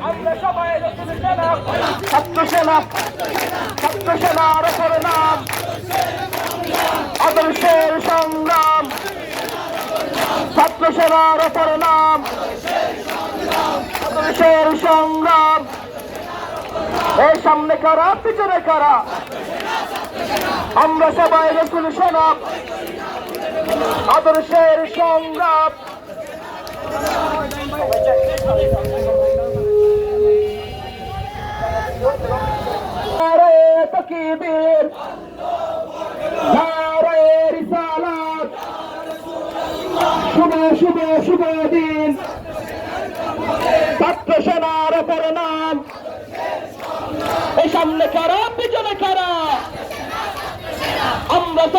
আমরা সবাই ছাত্র সেনার ওপর নাম আদর্শের সংগ্রাম ছাত্র সেনার ওপর নাম আদর্শের সংগ্রাম এই সামনে কারা পিছনে কারা আমরা সবাই রসুল সেনা আদর্শের সংগ্রাম তকবীর নারে রিসালাত শুভ শুভ শুভ দিন ছাত্র সেনার ওপর নাম এই সামনে কারা পিছনে কারা আমরা